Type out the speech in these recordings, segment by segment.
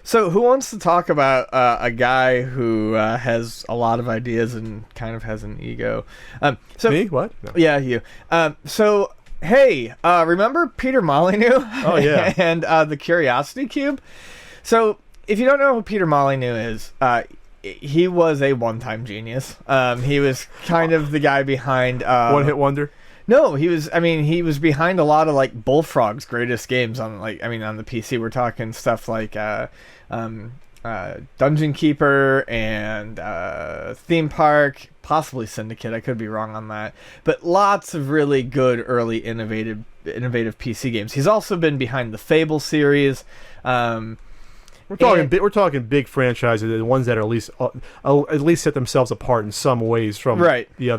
So, who wants to talk about a guy who has a lot of ideas and kind of has an ego? Me? What? No. Yeah, you. Hey, remember Peter Molyneux? Oh, yeah. And the Curiosity Cube? So, if you don't know who Peter Molyneux is, he was a one-time genius. He was kind of the guy behind... One-hit wonder? No, he was behind a lot of, like, Bullfrog's greatest games on the PC. We're talking stuff like Dungeon Keeper and Theme Park, possibly Syndicate. I could be wrong on that. But lots of really good early innovative PC games. He's also been behind the Fable series. We're talking big franchises, the ones that are at least set themselves apart in some ways from the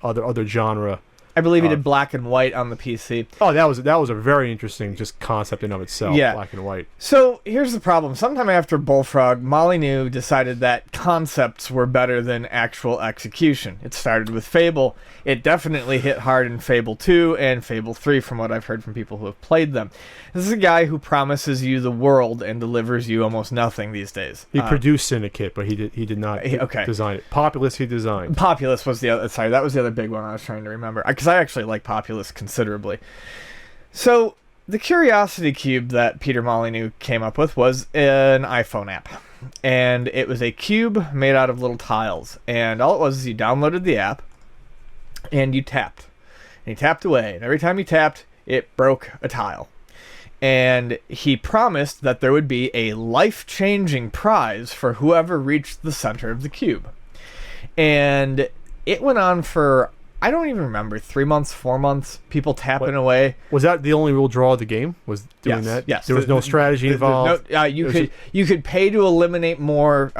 other genre. I believe he did Black and White on the PC. Oh, that was a very interesting just concept in of itself. Yeah. Black and White. So here's the problem. Sometime after Bullfrog, Molyneux decided that concepts were better than actual execution. It started with Fable. It definitely hit hard in Fable 2 and Fable 3 from what I've heard from people who have played them. This is a guy who promises you the world and delivers you almost nothing these days. He produced Syndicate, but he did not design it. Populous he designed. Populous was the other. Sorry, that was the other big one I was trying to remember. Because I actually like Populous considerably. So the Curiosity Cube that Peter Molyneux came up with was an iPhone app. And it was a cube made out of little tiles. And all it was is you downloaded the app and you tapped. And you tapped away. And every time you tapped, it broke a tile. And he promised that there would be a life-changing prize for whoever reached the center of the cube. And it went on for, I don't even remember, 3 months, 4 months, people tapping away. Was that the only real draw of the game? Was doing that? Yes. There was no strategy involved? You could pay to eliminate more.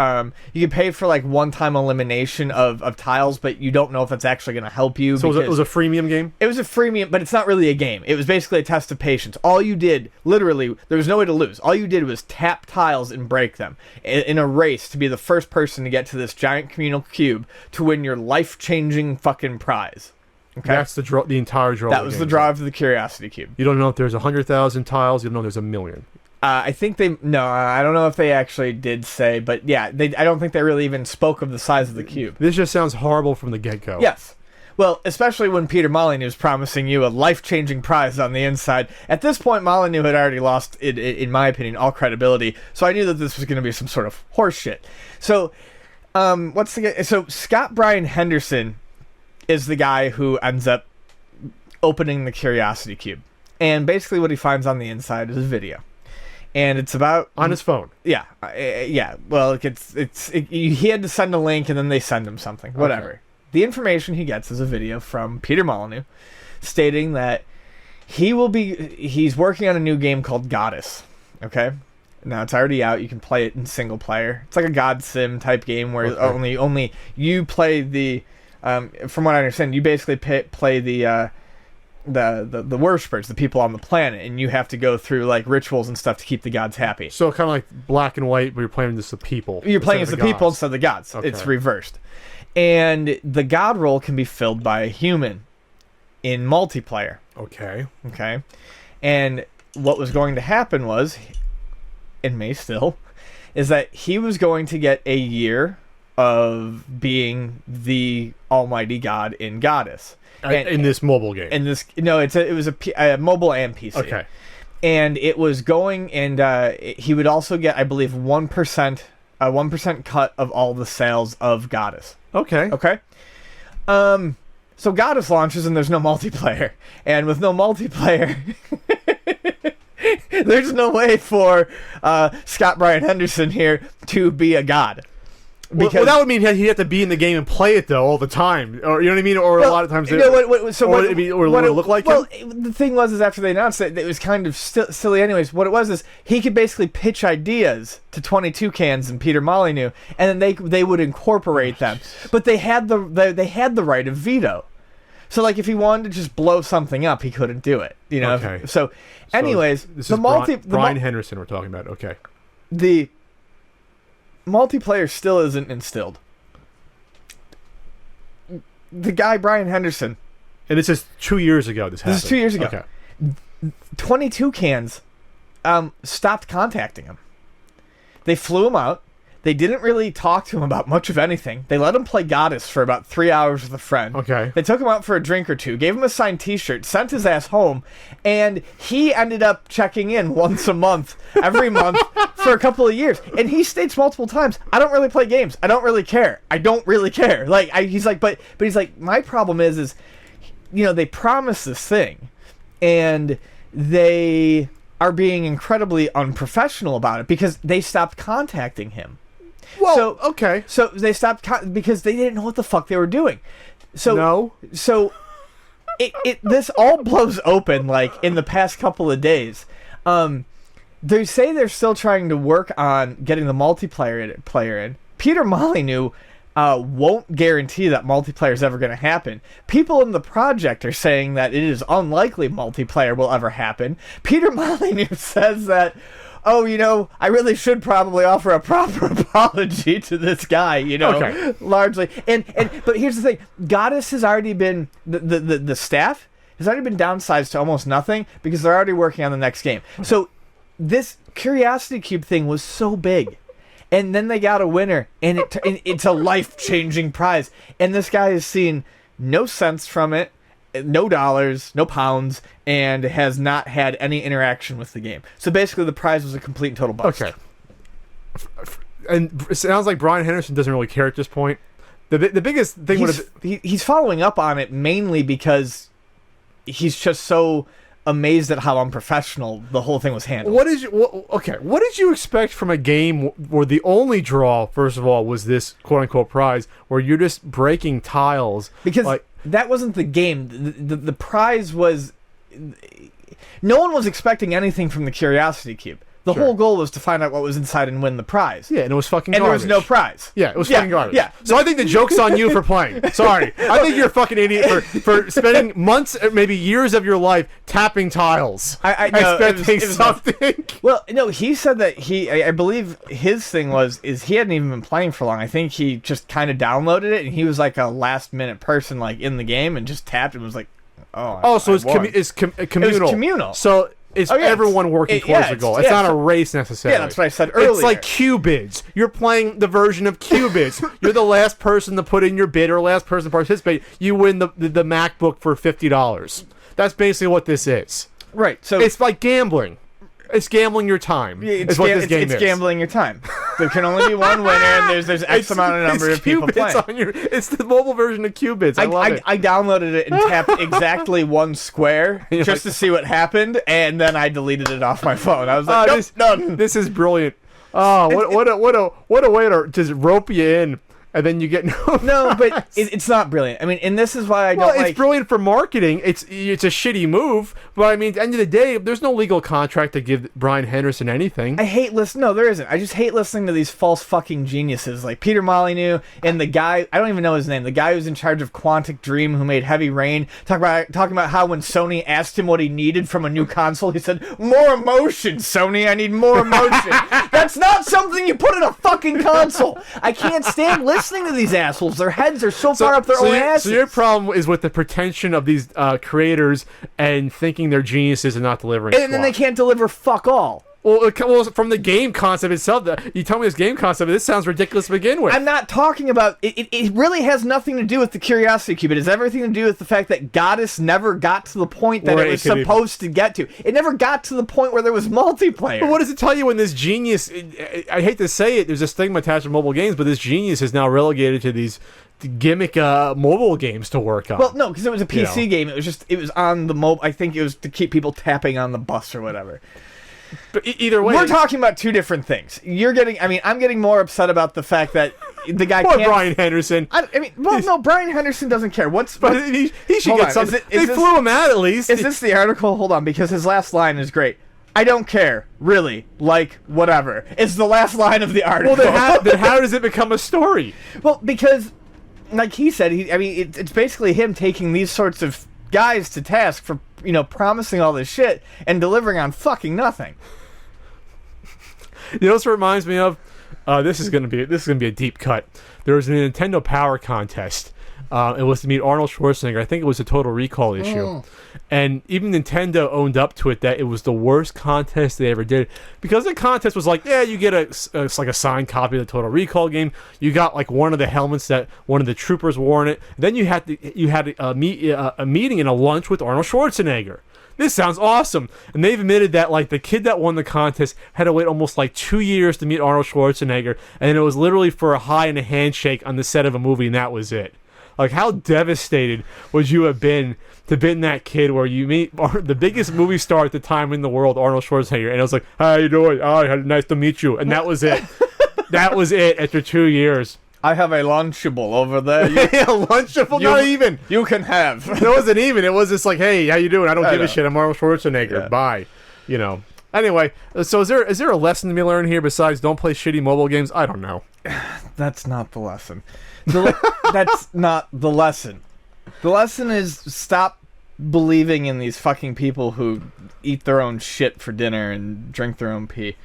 You could pay for like one-time elimination of tiles, but you don't know if that's actually going to help you. So it was a freemium game? It was a freemium, but it's not really a game. It was basically a test of patience. All you did, literally, there was no way to lose. All you did was tap tiles and break them in a race to be the first person to get to this giant communal cube to win your life-changing fucking prize. Okay. That's the entire draw. That was the draw of the Curiosity Cube. You don't know if there's 100,000 tiles. You don't know if there's 1 million. I think I don't know if they actually did say, but yeah, I don't think they really even spoke of the size of the cube. This just sounds horrible from the get-go. Yes. Well, especially when Peter Molyneux is promising you a life-changing prize on the inside. At this point, Molyneux had already lost, in my opinion, all credibility, so I knew that this was going to be some sort of horse shit. So, so Scott Brian Henderson is the guy who ends up opening the Curiosity Cube. And basically what he finds on the inside is a video. And it's about... On his phone? Yeah. Yeah. Well, he had to send a link and then they send him something. Whatever. Okay. The information he gets is a video from Peter Molyneux stating that he's working on a new game called Goddess. Okay? Now, it's already out. You can play it in single player. It's like a God Sim type game where only you play the... from what I understand, you basically play the worshippers, the people on the planet, and you have to go through like rituals and stuff to keep the gods happy. So kind of like Black and White, but you're playing as the people. You're playing as the people instead of the gods. Okay. It's reversed. And the god role can be filled by a human in multiplayer. Okay. And what was going to happen was, and may still, is that he was going to get a year of being the almighty god in Goddess. In this mobile game. It was a mobile and PC. Okay. And it was going, and he would also get, I believe, 1% cut of all the sales of Goddess. Okay. So Goddess launches and there's no multiplayer. And with no multiplayer, there's no way for Scott Brian Henderson here to be a god. Well, that would mean he'd have to be in the game and play it though all the time, or you know what I mean, or a lot of times. Look like him. Well, the thing was after they announced it was kind of silly. Anyways, what it was is he could basically pitch ideas to 22 Cans and Peter Molyneux, and then they would incorporate them. But they had the right of veto. So like if he wanted to just blow something up, he couldn't do it. You know. Okay. So anyways, this is Brian Henderson we're talking about. Okay. The multiplayer still isn't instilled. The guy Brian Henderson, and this is 2 years ago. This is 2 years ago. Okay. 22 Cans stopped contacting him. They flew him out. They didn't really talk to him about much of anything. They let him play Goddess for about 3 hours with a friend. Okay. They took him out for a drink or two, gave him a signed T-shirt, sent his ass home, and he ended up checking in once a month, every month, for a couple of years. And he states multiple times, I don't really play games. I don't really care. I don't really care. Like, he's like, but he's like, my problem is, you know, they promise this thing, and they are being incredibly unprofessional about it because they stopped contacting him. Well, okay. So they stopped because they didn't know what the fuck they were doing. So this all blows open like in the past couple of days. They say they're still trying to work on getting the multiplayer in. Peter Molyneux won't guarantee that multiplayer is ever going to happen. People in the project are saying that it is unlikely multiplayer will ever happen. Peter Molyneux says that, oh, you know, I really should probably offer a proper apology to this guy, you know, largely. But here's the thing. Goddess has already been, the staff has already been downsized to almost nothing because they're already working on the next game. So this Curiosity Cube thing was so big. And then they got a winner, and it's a life-changing prize. And this guy has seen no cents from it, no dollars, no pounds, and has not had any interaction with the game. So basically, the prize was a complete and total bust. Okay. And it sounds like Brian Henderson doesn't really care at this point. The biggest thing he's following up on it mainly because he's just so amazed at how unprofessional the whole thing was handled. What did you expect from a game where the only draw, first of all, was this quote-unquote prize, where you're just breaking tiles? Because that wasn't the game. The prize was... No one was expecting anything from the Curiosity Cube. The whole goal was to find out what was inside and win the prize. Yeah, and it was fucking garbage. And there was no prize. Yeah, it was fucking garbage. Yeah. So I think the joke's on you for playing. Sorry. I think you're a fucking idiot for spending months, maybe years of your life tapping tiles. I know, expecting something. Well, no, he said that I believe his thing is he hadn't even been playing for long. I think he just kind of downloaded it, and he was like a last-minute person like in the game and just tapped and was like, so it's communal. It was communal. So... It's everyone working towards a goal. It's not a race necessarily. Yeah, that's what I said earlier. It's like Q-bids. You're playing the version of Q-bids. You're the last person to put in your bid or last person to participate. You win the MacBook for $50. That's basically what this is. Right. So it's like gambling. It's gambling your time. It's gambling your time. There can only be one winner, and there's X amount of number of people playing. It's the mobile version of Q-bids. I love it. I downloaded it and tapped exactly one square just to see what happened, and then I deleted it off my phone. I was like, this is brilliant. Oh, what a way to just rope you in. And then you get no, but it's not brilliant. I mean, and this is why I don't like... it's brilliant for marketing. It's a shitty move, but I mean, at the end of the day, there's no legal contract to give Brian Henderson anything. I hate listening... No, there isn't. I just hate listening to these false fucking geniuses like Peter Molyneux and the guy... I don't even know his name. The guy who's in charge of Quantic Dream who made Heavy Rain. Talking about how when Sony asked him what he needed from a new console, he said, more emotion, Sony. I need more emotion. That's not something you put in a fucking console. I can't stand listening to these assholes. Their heads are so far up their own asses. So your problem is with the pretension of these creators and thinking they're geniuses and not delivering. And then they can't deliver fuck all. Well, from the game concept itself, you tell me this game concept, this sounds ridiculous to begin with. I'm not talking about... It really has nothing to do with the Curiosity Cube. It has everything to do with the fact that Goddess never got to the point that it was supposed to get to. It never got to the point where there was multiplayer. But what does it tell you when this genius... I hate to say it, there's a stigma attached to mobile games, but this genius is now relegated to these gimmick mobile games to work on. Well, no, because it was a PC game. It was on the mobile... I think it was to keep people tapping on the bus or whatever. But either way, we're talking about two different things. I'm getting more upset about the fact that the guy can't... Brian Henderson. Brian Henderson doesn't care. He should get something. They flew him out at least. Is this the article? Hold on, because his last line is great. I don't care, really. Like, whatever. It's the last line of the article. Well, then how does it become a story? Well, because, like he said, it's basically him taking these sorts of guys to task for promising all this shit and delivering on fucking nothing. You know what this reminds me of? This is gonna be a deep cut. There was a Nintendo Power contest It was to meet Arnold Schwarzenegger. I think it was a Total Recall issue. And even Nintendo owned up to it that it was the worst contest they ever did. Because the contest was like, yeah, you get like a signed copy of the Total Recall game. You got like one of the helmets that one of the troopers wore in it. Then you had a meeting and a lunch with Arnold Schwarzenegger. This sounds awesome. And they've admitted that like the kid that won the contest had to wait almost like 2 years to meet Arnold Schwarzenegger, and it was literally for a hi and a handshake on the set of a movie, and that was it. Like, how devastated would you have been to been that kid where you meet the biggest movie star at the time in the world, Arnold Schwarzenegger, and it was like, how you doing? Oh, nice to meet you. And that was it. That was it after 2 years. I have a Lunchable over there. Yeah, Lunchable, not even. You can have. It wasn't even. It was just like, hey, how you doing? I don't give a shit. I'm Arnold Schwarzenegger. Yeah. Bye. You know. Anyway, so is there a lesson to be learned here besides don't play shitty mobile games? I don't know. That's not the lesson. That's not the lesson. The lesson is stop believing in these fucking people who eat their own shit for dinner and drink their own pee.